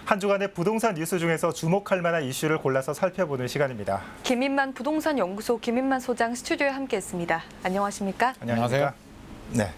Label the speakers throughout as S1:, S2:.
S1: 한 주간의 부동산 뉴스 중에서 주목할 만한 이슈를 골라서 살펴보는 시간입니다.
S2: 김인만 부동산 연구소 김인만 소장 스튜디오에 함께했습니다. 안녕하십니까?
S1: 안녕하세요. 네.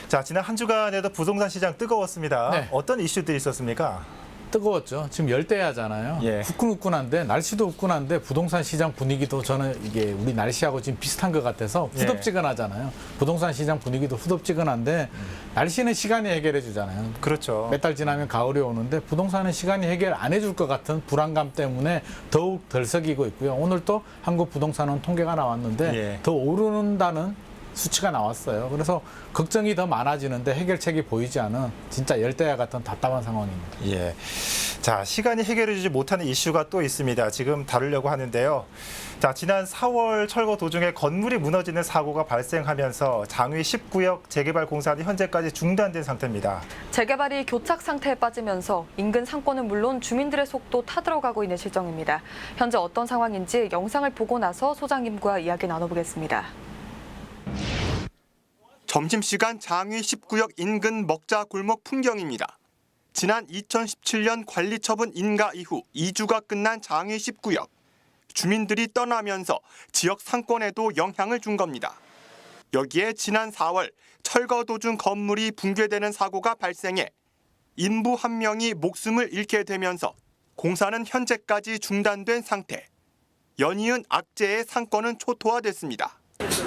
S1: 자, 지난 한 주간에도 부동산 시장 뜨거웠습니다.
S3: 네.
S1: 어떤 이슈들이 있었습니까?
S3: 뜨거웠죠. 지금 열대야잖아요.
S1: 예.
S3: 후끈후끈한데 날씨도 후끈한데 부동산 시장 분위기도 저는 이게 우리 날씨하고 지금 비슷한 것 같아서 후덥지근하잖아요. 부동산 시장 분위기도 후덥지근한데 날씨는 시간이 해결해 주잖아요.
S1: 그렇죠.
S3: 몇 달 지나면 가을이 오는데 부동산은 시간이 해결 안 해줄 것 같은 불안감 때문에 더욱 덜썩이고 있고요. 오늘 또 한국 부동산원 통계가 나왔는데
S1: 예.
S3: 더 오른다는 수치가 나왔어요. 그래서 걱정이 더 많아지는데 해결책이 보이지 않은 진짜 열대야 같은 답답한 상황입니다.
S1: 예. 자, 시간이 해결해주지 못하는 이슈가 또 있습니다. 지금 다루려고 하는데요. 자, 지난 4월 철거 도중에 건물이 무너지는 사고가 발생하면서 장위 10구역 재개발 공사는 현재까지 중단된 상태입니다.
S2: 재개발이 교착 상태에 빠지면서 인근 상권은 물론 주민들의 속도 타들어가고 있는 실정입니다. 현재 어떤 상황인지 영상을 보고 나서 소장님과 이야기 나눠보겠습니다.
S4: 점심시간 장위 10구역 인근 먹자 골목 풍경입니다. 지난 2017년 관리처분 인가 이후 2주가 끝난 장위 10구역. 주민들이 떠나면서 지역 상권에도 영향을 준 겁니다. 여기에 지난 4월 철거 도중 건물이 붕괴되는 사고가 발생해 인부 한 명이 목숨을 잃게 되면서 공사는 현재까지 중단된 상태. 연이은 악재의 상권은 초토화됐습니다.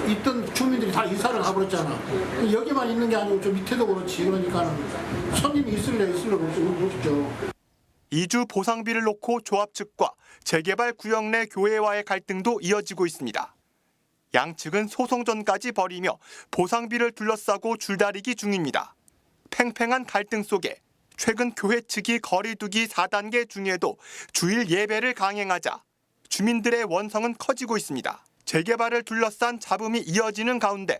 S5: 있던 주민들이 다 이사를 가버렸잖아. 여기만 있는 게 아니고 저 밑에도 그렇지. 그러니까는 손님이 있을래 없죠.
S4: 이주 보상비를 놓고 조합 측과 재개발 구역 내 교회와의 갈등도 이어지고 있습니다. 양측은 소송전까지 벌이며 보상비를 둘러싸고 줄다리기 중입니다. 팽팽한 갈등 속에 최근 교회 측이 거리두기 4단계 중에도 주일 예배를 강행하자 주민들의 원성은 커지고 있습니다. 재개발을 둘러싼 잡음이 이어지는 가운데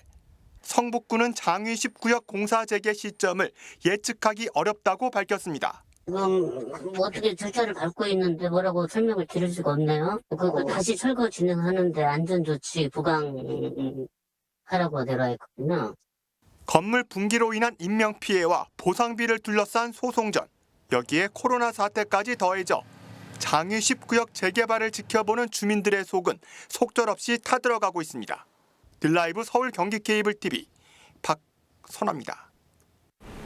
S4: 성북구는 장위 10구역 공사 재개 시점을 예측하기 어렵다고 밝혔습니다.
S6: 지금 뭐 어떻게 절차를 밟고 있는데 뭐라고 설명을 드릴 수가 없네요. 그거 다시 철거 진행하는데 안전조치 부강하라고 내려와 있거든요.
S4: 건물 붕괴로 인한 인명피해와 보상비를 둘러싼 소송전, 여기에 코로나 사태까지 더해져 장위 10구역 재개발을 지켜보는 주민들의 속은 속절없이 타들어가고 있습니다. 들라이브 서울 경기 케이블 TV 박선아입니다.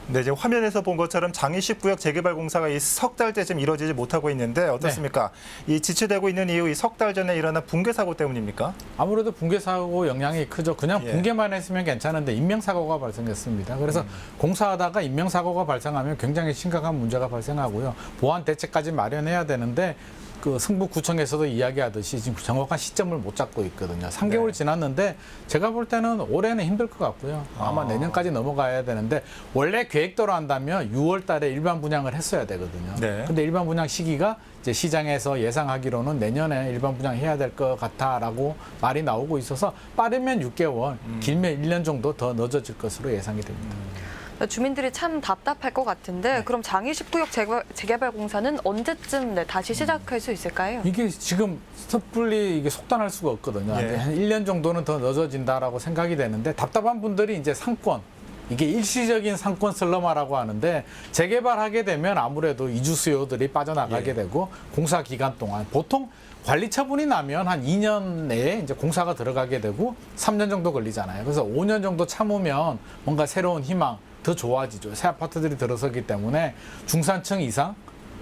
S1: 네, 지금 화면에서 본 것처럼 장위 10구역 재개발 공사가 이 석 달째쯤 이루어지지 못하고 있는데 어떻습니까? 이 지체되고 있는 이유 이 석 달 전에 일어난 붕괴 사고 때문입니까?
S3: 아무래도 붕괴 사고 영향이 크죠. 그냥 붕괴만 했으면 괜찮은데 인명사고가 발생했습니다. 그래서 공사하다가 인명사고가 발생하면 굉장히 심각한 문제가 발생하고요. 보안 대책까지 마련해야 되는데 그 승북구청에서도 이야기하듯이 지금 정확한 시점을 못 잡고 있거든요. 3개월 지났는데 제가 볼 때는 올해는 힘들 것 같고요. 아마 내년까지 넘어가야 되는데 원래 계획대로 한다면 6월 달에 일반 분양을 했어야 되거든요. 근데 일반 분양 시기가 이제 시장에서 예상하기로는 내년에 일반 분양해야 될 것 같다라고 말이 나오고 있어서 빠르면 6개월, 길면 1년 정도 더 늦어질 것으로 예상이 됩니다.
S2: 주민들이 참 답답할 것 같은데 그럼 장위 10구역 재개발 공사는 언제쯤 다시 시작할 수 있을까요?
S3: 이게 지금 섣불리 이게 속단할 수가 없거든요. 한 1년 정도는 더 늦어진다라고 생각이 되는데 답답한 분들이 이제 상권, 이게 일시적인 상권 슬럼화라고 하는데 재개발하게 되면 아무래도 이주 수요들이 빠져나가게 되고 공사 기간 동안 보통 관리 처분이 나면 한 2년 내에 이제 공사가 들어가게 되고 3년 정도 걸리잖아요. 그래서 5년 정도 참으면 뭔가 새로운 희망, 더 좋아지죠. 새 아파트들이 들어서기 때문에 중산층 이상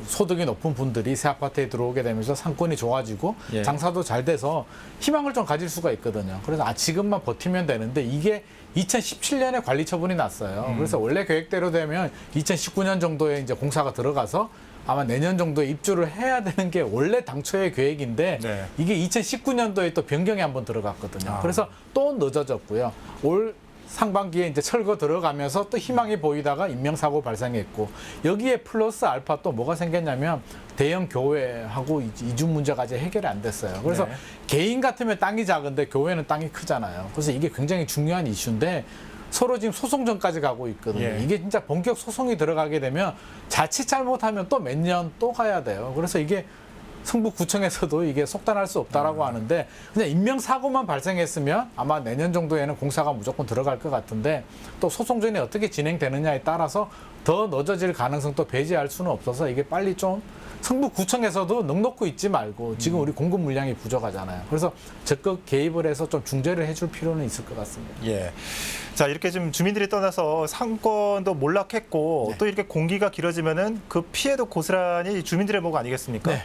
S3: 소득이 높은 분들이 새 아파트에 들어오게 되면서 상권이 좋아지고 장사도 잘 돼서 희망을 좀 가질 수가 있거든요. 그래서 지금만 버티면 되는데 이게 2017년에 관리 처분이 났어요. 그래서 원래 계획대로 되면 2019년 정도에 이제 공사가 들어가서 아마 내년 정도에 입주를 해야 되는 게 원래 당초의 계획인데 이게 2019년도에 또 변경이 한번 들어갔거든요. 그래서 또 늦어졌고요. 올 상반기에 이제 철거 들어가면서 또 희망이 보이다가 인명사고 발생했고 여기에 플러스 알파 또 뭐가 생겼냐면 대형 교회하고 이주 문제가 아직 해결이 안 됐어요. 그래서 개인 같으면 땅이 작은데 교회는 땅이 크잖아요. 그래서 이게 굉장히 중요한 이슈인데 서로 지금 소송전까지 가고 있거든요. 이게 진짜 본격 소송이 들어가게 되면 자칫 잘못하면 또 몇 년 또 가야 돼요. 그래서 이게 성북구청에서도 이게 속단할 수 없다라고 하는데 그냥 인명사고만 발생했으면 아마 내년 정도에는 공사가 무조건 들어갈 것 같은데 또 소송전이 어떻게 진행되느냐에 따라서 더 늦어질 가능성도 배제할 수는 없어서 이게 빨리 좀 성북구청에서도 넉넉히 있지 말고 지금 우리 공급 물량이 부족하잖아요. 그래서 적극 개입을 해서 좀 중재를 해줄 필요는 있을 것 같습니다.
S1: 예. 자, 이렇게 좀 주민들이 떠나서 상권도 몰락했고
S3: 네.
S1: 또 이렇게 공기가 길어지면은 그 피해도 고스란히 주민들의 목 아니겠습니까?
S3: 네.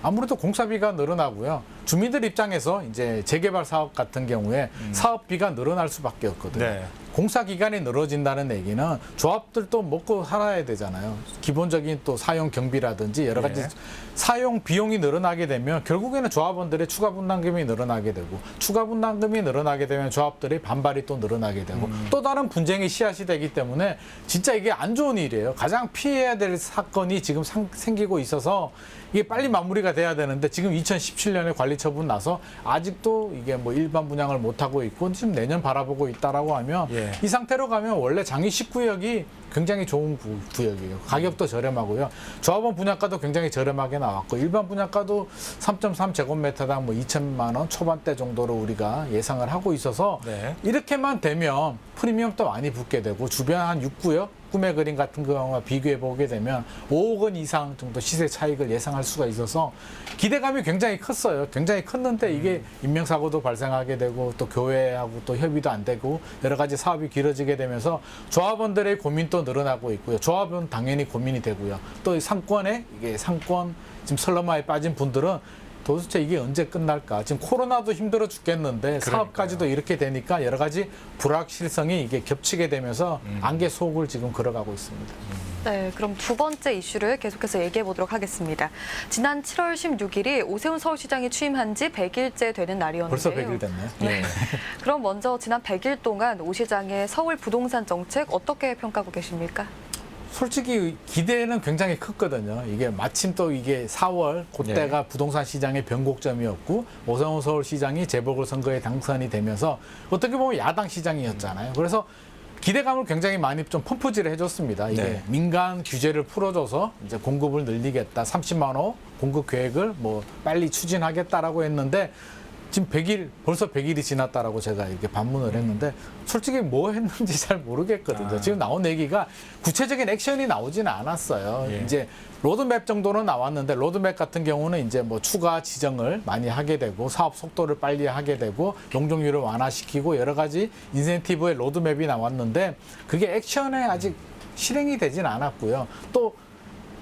S3: 아무래도 공사비가 늘어나고요. 주민들 입장에서 이제 재개발 사업 같은 경우에 사업비가 늘어날 수밖에 없거든요.
S1: 네.
S3: 공사 기간이 늘어진다는 얘기는 조합들도 먹고 살아야 되잖아요. 기본적인 또 사용 경비라든지 여러 가지
S1: 예.
S3: 사용 비용이 늘어나게 되면 결국에는 조합원들의 추가 분담금이 늘어나게 되고 추가 분담금이 늘어나게 되면 조합들의 반발이 또 늘어나게 되고 또 다른 분쟁의 씨앗이 되기 때문에 진짜 이게 안 좋은 일이에요. 가장 피해야 될 사건이 지금 생기고 있어서 이게 빨리 마무리가 돼야 되는데 지금 2017년에 관리 처분 나서 아직도 이게 뭐 일반 분양을 못 하고 있고 지금 내년 바라보고 있다라고 하면
S1: 예.
S3: 이 상태로 가면 원래 장위 10구역이 굉장히 좋은 구역이에요. 가격도 저렴하고요. 조합원 분양가도 굉장히 저렴하게 나왔고 일반 분양가도 3.3제곱미터당 뭐 2천만 원 초반대 정도로 우리가 예상을 하고 있어서
S1: 네.
S3: 이렇게만 되면 프리미엄도 많이 붙게 되고 주변 한 6구역 꿈의 그림 같은 경우와 비교해 보게 되면 5억 원 이상 정도 시세 차익을 예상할 수가 있어서 기대감이 굉장히 컸어요. 굉장히 컸는데 이게 인명사고도 발생하게 되고 또 교회하고 또 협의도 안 되고 여러 가지 사업이 길어지게 되면서 조합원들의 고민도 늘어나고 있고요. 조합은 당연히 고민이 되고요. 또 상권에 이게 상권 지금 설러마에 빠진 분들은 도대체 이게 언제 끝날까? 지금 코로나도 힘들어 죽겠는데 사업까지도 이렇게 되니까 여러 가지 불확실성이 이게 겹치게 되면서 안개 속을 지금 걸어가고 있습니다.
S2: 네, 그럼 두 번째 이슈를 계속해서 얘기해 보도록 하겠습니다. 지난 7월 16일이 오세훈 서울시장이 취임한 지 100일째 되는 날이었는데요.
S3: 벌써 100일 됐네요.
S2: 네. 그럼 먼저 지난 100일 동안 오 시장의 서울 부동산 정책 어떻게 평가하고 계십니까?
S3: 솔직히 기대는 굉장히 컸거든요. 이게 마침 또 이게 4월 그때가 부동산 시장의 변곡점이었고 오세훈 서울시장이 재보궐선거에 당선이 되면서 어떻게 보면 야당 시장이었잖아요. 그래서 기대감을 굉장히 많이 좀 펌프질을 해줬습니다. 이게
S1: 네.
S3: 민간 규제를 풀어줘서 이제 공급을 늘리겠다. 30만 호 공급 계획을 뭐 빨리 추진하겠다라고 했는데 지금 100일, 벌써 100일이 지났다라고 제가 이렇게 반문을 했는데 솔직히 뭐 했는지 잘 모르겠거든요. 지금 나온 얘기가 구체적인 액션이 나오지는 않았어요.
S1: 예.
S3: 이제 로드맵 정도는 나왔는데 로드맵 같은 경우는 이제 뭐 추가 지정을 많이 하게 되고 사업 속도를 빨리 하게 되고 용적률을 완화시키고 여러 가지 인센티브의 로드맵이 나왔는데 그게 액션에 아직 실행이 되진 않았고요. 또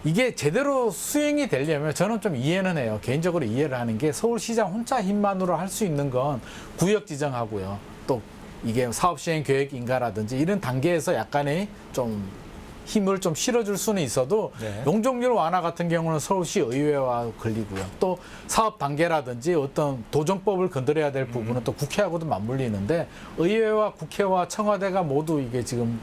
S3: 이게 제대로 수행이 되려면 저는 좀 이해는 해요. 개인적으로 이해를 하는 게 서울시장 혼자 힘만으로 할 수 있는 건 구역 지정하고요. 또 이게 사업 시행 계획 인가라든지 이런 단계에서 약간의 좀 힘을 좀 실어줄 수는 있어도
S1: 네.
S3: 용적률 완화 같은 경우는 서울시 의회와 걸리고요. 또 사업 단계라든지 어떤 도정법을 건드려야 될 부분은 또 국회하고도 맞물리는데 의회와 국회와 청와대가 모두 이게 지금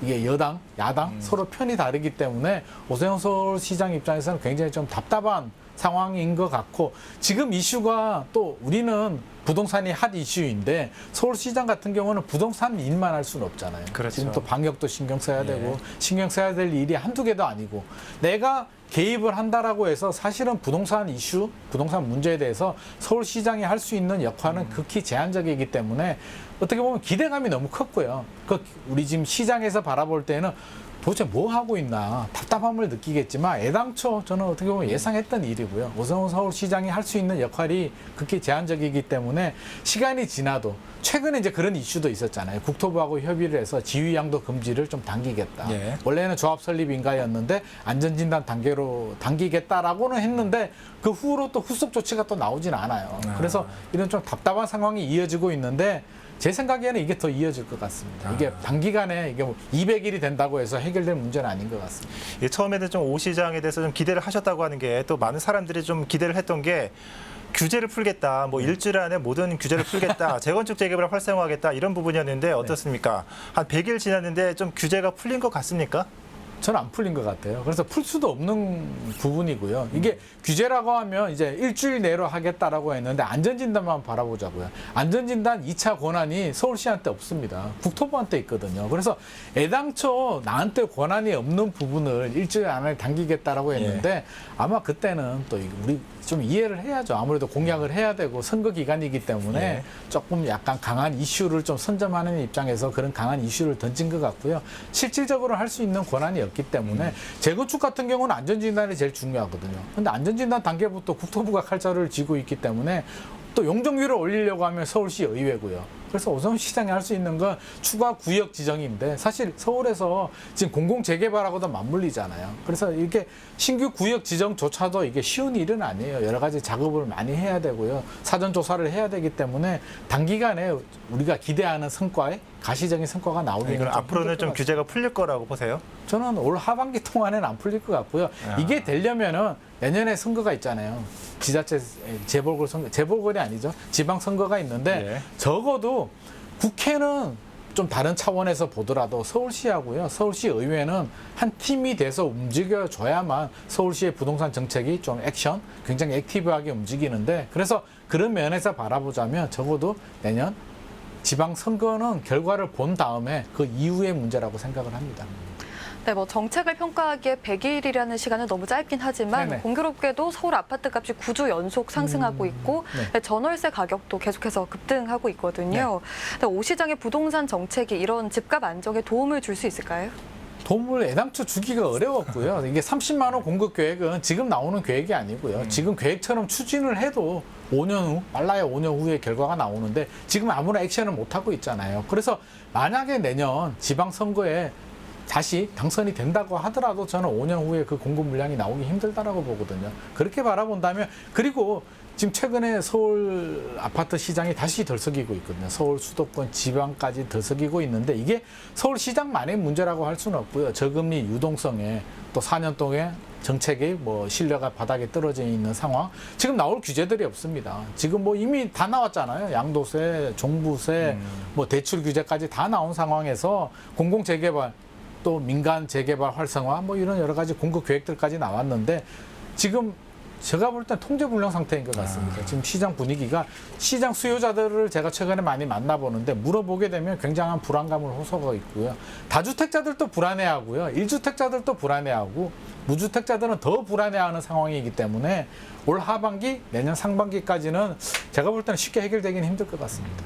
S3: 이게 여당, 야당 서로 편이 다르기 때문에 오세훈 서울시장 입장에서는 굉장히 좀 답답한 상황인 것 같고 지금 이슈가 또 우리는 부동산이 핫 이슈인데 서울시장 같은 경우는 부동산 일만 할 수는 없잖아요.
S1: 그렇죠.
S3: 지금 또 방역도 신경 써야
S1: 예.
S3: 되고 신경 써야 될 일이 한두 개도 아니고 내가 개입을 한다라고 해서 사실은 부동산 이슈, 부동산 문제에 대해서 서울시장이 할 수 있는 역할은 극히 제한적이기 때문에 어떻게 보면 기대감이 너무 컸고요. 우리 지금 시장에서 바라볼 때는 도대체 뭐 하고 있나 답답함을 느끼겠지만 애당초 저는 어떻게 보면 예상했던 일이고요. 오세훈 서울시장이 할 수 있는 역할이 극히 제한적이기 때문에 시간이 지나도 최근에 이제 그런 이슈도 있었잖아요. 국토부하고 협의를 해서 지휘양도 금지를 좀 당기겠다.
S1: 예.
S3: 원래는 조합 설립 인가였는데 안전진단 단계로 당기겠다라고는 했는데 그 후로 또 후속 조치가 또 나오진 않아요. 그래서 이런 좀 답답한 상황이 이어지고 있는데 제 생각에는 이게 더 이어질 것 같습니다. 이게 단기간에 이게 뭐 200일이 된다고 해서 해결될 문제는 아닌 것 같습니다.
S1: 예, 처음에는 좀 오 시장에 대해서 좀 기대를 하셨다고 하는 게 또 많은 사람들이 좀 기대를 했던 게 규제를 풀겠다, 뭐 일주일 안에 모든 규제를 풀겠다, 재건축 재개발을 활성화하겠다 이런 부분이었는데 어떻습니까? 한 100일 지났는데 좀 규제가 풀린 것 같습니까?
S3: 저는 안 풀린 것 같아요. 그래서 풀 수도 없는 부분이고요. 이게 규제라고 하면 이제 일주일 내로 하겠다라고 했는데 안전진단만 바라보자고요. 안전진단 2차 권한이 서울시한테 없습니다. 국토부한테 있거든요. 그래서 애당초 나한테 권한이 없는 부분을 일주일 안에 당기겠다라고 했는데 아마 그때는 또 우리 좀 이해를 해야죠. 아무래도 공약을 해야 되고 선거 기간이기 때문에 조금 약간 강한 이슈를 좀 선점하는 입장에서 그런 강한 이슈를 던진 것 같고요. 실질적으로 할 수 있는 권한이 없기 때문에 재건축 같은 경우는 안전진단이 제일 중요하거든요. 근데 안전진단 단계부터 국토부가 칼자루를 쥐고 있기 때문에 또 용적률을 올리려고 하면 서울시 의회고요. 그래서 오세훈 시장이 할 수 있는 건 추가 구역 지정인데 사실 서울에서 지금 공공재개발하고도 맞물리잖아요. 그래서 이렇게 신규 구역 지정조차도 이게 쉬운 일은 아니에요. 여러 가지 작업을 많이 해야 되고요. 사전 조사를 해야 되기 때문에 단기간에 우리가 기대하는 성과에 가시적인 성과가 나오기는
S1: 그럼 앞으로는 좀 규제가 풀릴 거라고 보세요?
S3: 저는 올 하반기 동안에는 안 풀릴 것 같고요. 이게 되려면은 내년에 선거가 있잖아요. 지자체 재보궐 선거, 재보궐이 아니죠. 지방 선거가 있는데 적어도 국회는 좀 다른 차원에서 보더라도 서울시하고요. 서울시 의회는 한 팀이 돼서 움직여줘야만 서울시의 부동산 정책이 좀 액션, 굉장히 액티브하게 움직이는데 그래서 그런 면에서 바라보자면 적어도 내년 지방 선거는 결과를 본 다음에 그 이후의 문제라고 생각을 합니다.
S2: 네, 뭐 정책을 평가하기에 100일이라는 시간은 너무 짧긴 하지만
S3: 네네.
S2: 공교롭게도 서울 아파트 값이 9주 연속 상승하고 있고
S3: 네.
S2: 전월세 가격도 계속해서 급등하고 있거든요. 근데 오 시장의 부동산 정책이 이런 집값 안정에 도움을 줄 수 있을까요?
S3: 도움을 애당초 주기가 어려웠고요. 이게 30만 원 공급 계획은 지금 나오는 계획이 아니고요. 지금 계획처럼 추진을 해도 5년 후, 빨라야 5년 후에 결과가 나오는데 지금 아무런 액션을 못하고 있잖아요. 그래서 만약에 내년 지방선거에 다시 당선이 된다고 하더라도 저는 5년 후에 그 공급 물량이 나오기 힘들다라고 보거든요. 그렇게 바라본다면 그리고 지금 최근에 서울 아파트 시장이 다시 들썩이고 있거든요. 서울 수도권 지방까지 들썩이고 있는데 이게 서울 시장만의 문제라고 할 수는 없고요. 저금리 유동성에 또 4년 동안 정책의 뭐 신뢰가 바닥에 떨어져 있는 상황. 지금 나올 규제들이 없습니다. 지금 뭐 이미 다 나왔잖아요. 양도세, 종부세, 뭐 대출 규제까지 다 나온 상황에서 공공재개발 또 민간 재개발 활성화 뭐 이런 여러 가지 공급 계획들까지 나왔는데 지금 제가 볼 땐 통제불능 상태인 것 같습니다. 지금 시장 분위기가 시장 수요자들을 제가 최근에 많이 만나보는데 물어보게 되면 굉장한 불안감을 호소하고 있고요. 다주택자들도 불안해하고요. 1주택자들도 불안해하고 무주택자들은 더 불안해하는 상황이기 때문에 올 하반기 내년 상반기까지는 제가 볼 때는 쉽게 해결되기는 힘들 것 같습니다.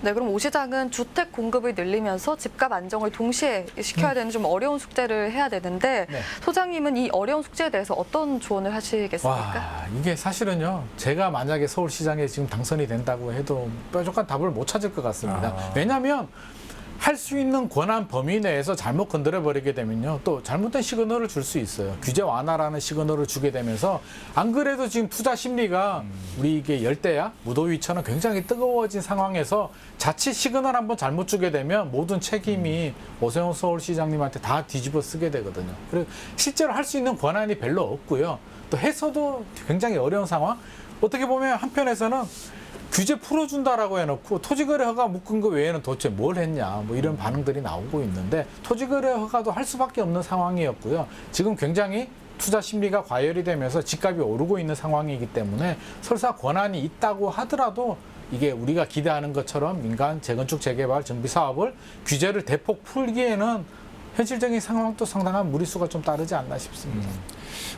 S2: 네, 그럼 오 시장은 주택 공급을 늘리면서 집값 안정을 동시에 시켜야 되는 좀 어려운 숙제를 해야 되는데
S3: 네.
S2: 소장님은 이 어려운 숙제에 대해서 어떤 조언을 하시겠습니까?
S3: 와, 이게 사실은요. 제가 만약에 서울시장에 지금 당선이 된다고 해도 뾰족한 답을 못 찾을 것 같습니다. 왜냐하면 할 수 있는 권한 범위 내에서 잘못 건드려버리게 되면요. 또 잘못된 시그널을 줄 수 있어요. 규제 완화라는 시그널을 주게 되면서 안 그래도 지금 투자 심리가 우리 이게 열대야, 무더위처럼 굉장히 뜨거워진 상황에서 자칫 시그널 한번 잘못 주게 되면 모든 책임이 오세훈 서울시장님한테 다 뒤집어 쓰게 되거든요. 그리고 실제로 할 수 있는 권한이 별로 없고요. 또 해서도 굉장히 어려운 상황. 어떻게 보면 한편에서는 규제 풀어준다라고 해놓고 토지거래 허가 묶은 거 외에는 도대체 뭘 했냐 뭐 이런 반응들이 나오고 있는데 토지거래 허가도 할 수밖에 없는 상황이었고요. 지금 굉장히 투자 심리가 과열이 되면서 집값이 오르고 있는 상황이기 때문에 설사 권한이 있다고 하더라도 이게 우리가 기대하는 것처럼 민간 재건축 재개발 정비 사업을 규제를 대폭 풀기에는 현실적인 상황도 상당한 무리수가 좀 따르지 않나 싶습니다.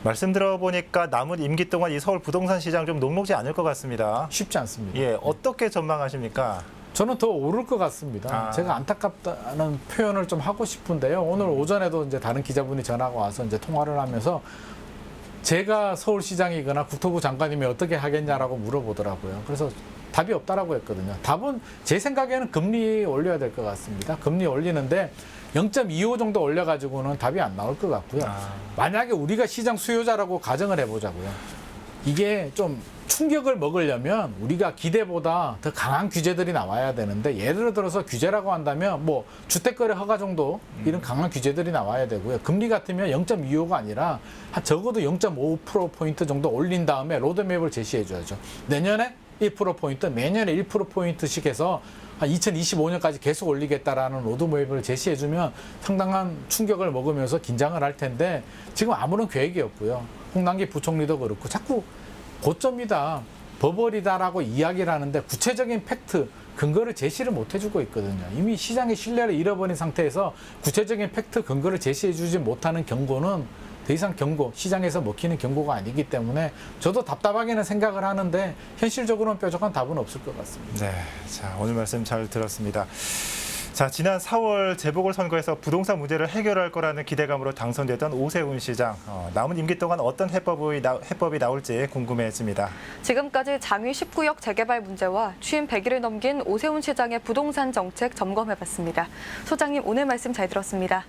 S1: 말씀 들어보니까 남은 임기 동안 이 서울 부동산 시장 좀 녹록지 않을 것 같습니다.
S3: 쉽지 않습니다.
S1: 예, 어떻게 전망하십니까?
S3: 저는 더 오를 것 같습니다. 제가 안타깝다는 표현을 좀 하고 싶은데요. 오늘 오전에도 이제 다른 기자분이 전화가 와서 이제 통화를 하면서 제가 서울시장이거나 국토부 장관님이 어떻게 하겠냐라고 물어보더라고요. 그래서 답이 없다라고 했거든요. 답은 제 생각에는 금리 올려야 될 것 같습니다. 금리 올리는데 0.25 정도 올려가지고는 답이 안 나올 것 같고요. 만약에 우리가 시장 수요자라고 가정을 해보자고요. 이게 좀 충격을 먹으려면 우리가 기대보다 더 강한 규제들이 나와야 되는데 예를 들어서 규제라고 한다면 뭐 주택거래 허가 정도 이런 강한 규제들이 나와야 되고요. 금리 같으면 0.25가 아니라 적어도 0.5%포인트 정도 올린 다음에 로드맵을 제시해 줘야죠. 내년에 1%포인트, 매년에 1%포인트씩 해서 2025년까지 계속 올리겠다라는 로드맵을 제시해주면 상당한 충격을 먹으면서 긴장을 할 텐데 지금 아무런 계획이 없고요. 홍남기 부총리도 그렇고 자꾸 고점이다, 버블이다라고 이야기를 하는데 구체적인 팩트, 근거를 제시를 못 해주고 있거든요. 이미 시장의 신뢰를 잃어버린 상태에서 구체적인 팩트, 근거를 제시해주지 못하는 경고는 더 이상 경고, 시장에서 먹히는 경고가 아니기 때문에 저도 답답하게는 생각을 하는데 현실적으로는 뾰족한 답은 없을 것 같습니다.
S1: 네, 자 오늘 말씀 잘 들었습니다. 자, 지난 4월 재보궐선거에서 부동산 문제를 해결할 거라는 기대감으로 당선됐던 오세훈 시장. 남은 임기 동안 어떤 해법이 나올지 궁금해집니다.
S2: 지금까지 장위 19역 재개발 문제와 취임 100일을 넘긴 오세훈 시장의 부동산 정책 점검해봤습니다. 소장님 오늘 말씀 잘 들었습니다.